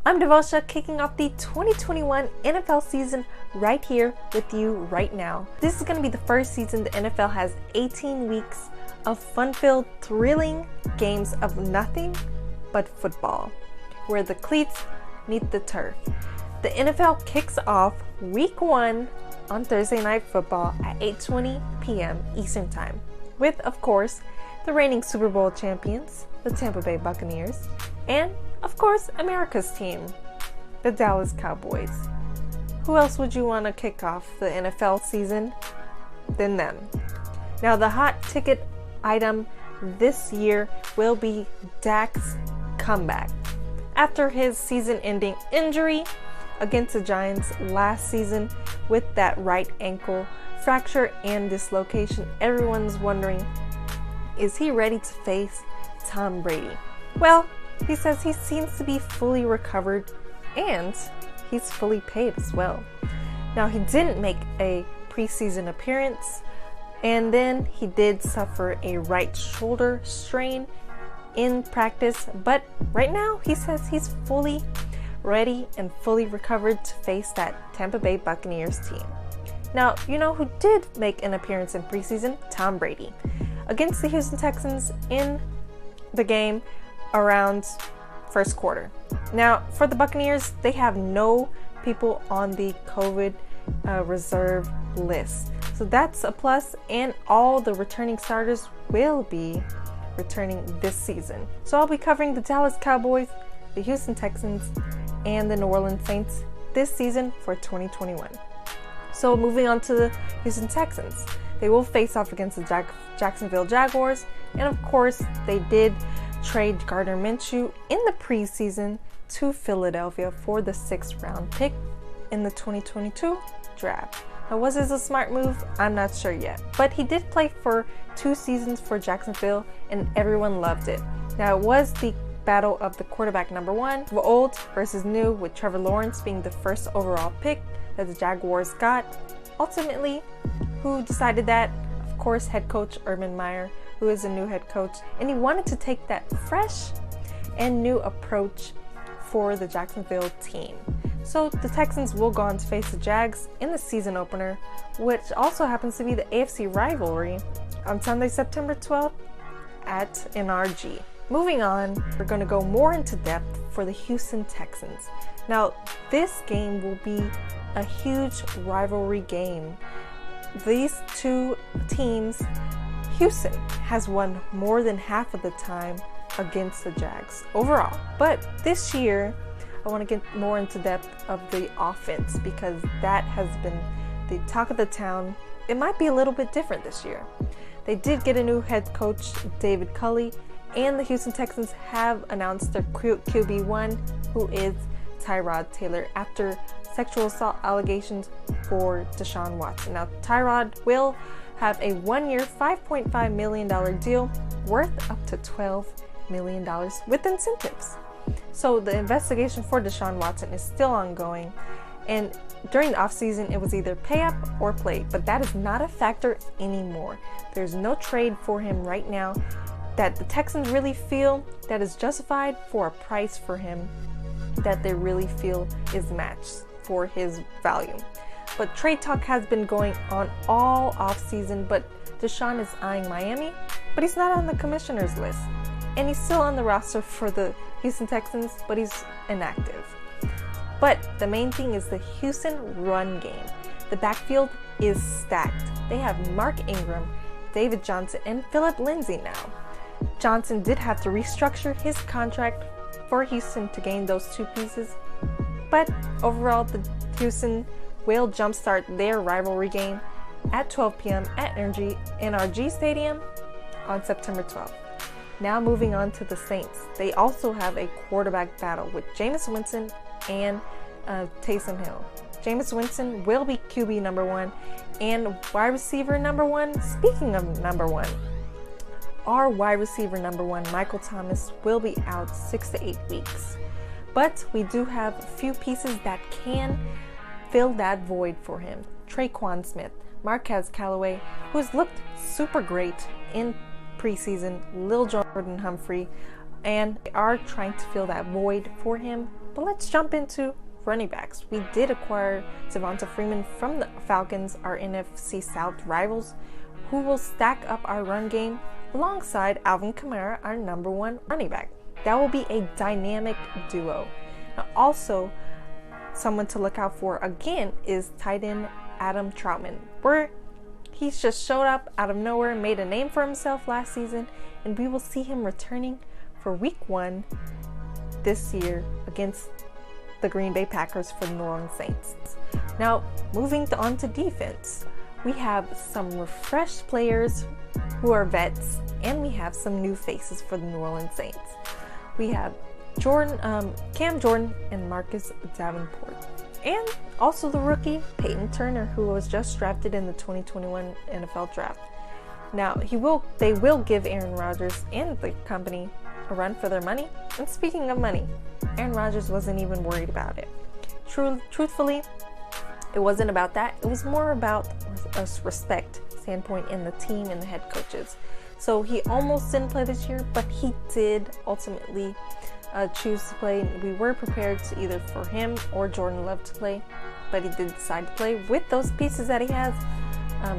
I'm Devosha, kicking off the 2021 NFL season right here with you right now. This is going to be the first season the NFL has 18 weeks of fun-filled, thrilling games of nothing but football, where the cleats meet the turf. The NFL kicks off Week 1 on Thursday Night Football at 8:20 p.m. Eastern Time, with, of course, the reigning Super Bowl champions, the Tampa Bay Buccaneers, and, of course, America's team, the Dallas Cowboys. Who else would you want to kick off the NFL season than them? Now, the hot ticket item this year will be Dak's comeback. After his season-ending injury against the Giants last season with that right ankle fracture and dislocation, everyone's wondering, is he ready to face Tom Brady? Well, he says he seems to be fully recovered and he's fully paid as well. Now, he didn't make a preseason appearance, and then he did suffer a right shoulder strain in practice, but right now he says he's fully ready and fully recovered to face that Tampa Bay Buccaneers team. Now, you know who did make an appearance in preseason? Tom Brady against the Houston Texans in the game around first quarter. Now, for the Buccaneers, they have no people on the COVID reserve list, so that's a plus, and all the returning starters will be returning this season. So I'll be covering the Dallas Cowboys, the Houston Texans, and the New Orleans Saints this season for 2021. So moving on to the Houston Texans, they will face off against the Jacksonville Jaguars, and of course they did trade Gardner Minshew in the preseason to Philadelphia for the 6th round pick in the 2022 draft. Now, was this a smart move? I'm not sure yet, but he did play for 2 seasons for Jacksonville and everyone loved it. Now, it was the battle of the quarterback number 1, old versus new, with Trevor Lawrence being the first overall pick that the Jaguars got. Ultimately, who decided that? Of course, head coach Urban Meyer, who is a new head coach, and he wanted to take that fresh and new approach for the Jacksonville team. So the Texans will go on to face the Jags in the season opener, which also happens to be the AFC rivalry on Sunday, September 12th at NRG. Moving on, we're going to go more into depth for the Houston Texans. Now, this game will be a huge rivalry game. These two teams, Houston has won more than half of the time against the Jags overall. But this year, I want to get more into depth of the offense because that has been the talk of the town. It might be a little bit different this year. They did get a new head coach, David Culley, and the Houston Texans have announced their QB1, who is Tyrod Taylor, after sexual assault allegations for Deshaun Watson. Now, Tyrod will have a 1-year, $5.5 million deal worth up to $12 million with incentives. So the investigation for Deshaun Watson is still ongoing, and during the offseason it was either pay up or play, but that is not a factor anymore. There's no trade for him right now that the Texans really feel that is justified for a price for him that they really feel is matched for his value. But trade talk has been going on all offseason, but Deshaun is eyeing Miami, but he's not on the commissioner's list. And he's still on the roster for the Houston Texans, but he's inactive. But the main thing is the Houston run game. The backfield is stacked. They have Mark Ingram, David Johnson, and Philip Lindsay now. Johnson did have to restructure his contract for Houston to gain those 2 pieces. But overall, the Houston will jumpstart their rivalry game at 12 p.m. at NRG Stadium on September 12th. Now moving on to the Saints. They also have a quarterback battle with Jameis Winston and Taysom Hill. Jameis Winston will be QB number 1 and wide receiver number 1. Speaking of number 1, our wide receiver number 1, Michael Thomas, will be out 6 to 8 weeks. But we do have a few pieces that can fill that void for him. Traquan Smith, Marquez Callaway, who's looked super great in preseason, Lil Jordan Humphrey, and they are trying to fill that void for him But let's jump into running backs. We did acquire Devonta Freeman from the Falcons, our NFC South rivals, who will stack up our run game alongside Alvin Kamara, our number one running back. That will be a dynamic duo. Now, also, someone to look out for again is tight end Adam Troutman, where he's just showed up out of nowhere, made a name for himself last season, and we will see him returning for week 1 this year against the Green Bay Packers for the New Orleans Saints. Now, moving on to defense, we have some refreshed players who are vets, and we have some new faces for the New Orleans Saints. We have Cam Jordan and Marcus Davenport, and also the rookie Peyton Turner, who was just drafted in the 2021 NFL Draft. Now, they will give Aaron Rodgers and the company a run for their money. And speaking of money, Aaron Rodgers wasn't even worried about it. Truthfully, it wasn't about that. It was more about a respect standpoint in the team and the head coaches. So he almost didn't play this year, but he did ultimately choose to play. We were prepared to either for him or Jordan Love to play, but he did decide to play with those pieces that he has.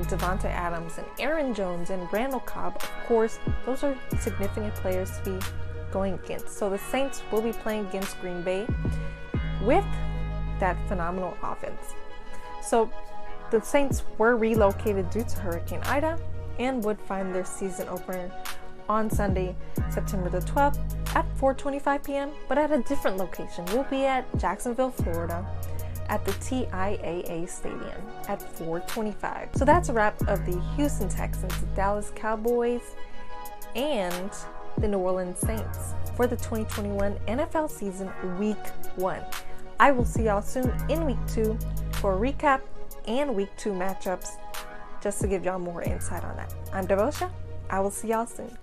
Devonta Adams and Aaron Jones and Randall Cobb, of course, those are significant players to be going against. So the Saints will be playing against Green Bay with that phenomenal offense. So the Saints were relocated due to Hurricane Ida and would find their season opener on Sunday, September the 12th at 4:25 p.m., but at a different location. We'll be at Jacksonville, Florida, at the TIAA Stadium at 4:25. So that's a wrap of the Houston Texans, the Dallas Cowboys, and the New Orleans Saints for the 2021 NFL season week 1. I will see y'all soon in week 2 for a recap and week 2 matchups, just to give y'all more insight on that. I'm Devosha. I will see y'all soon.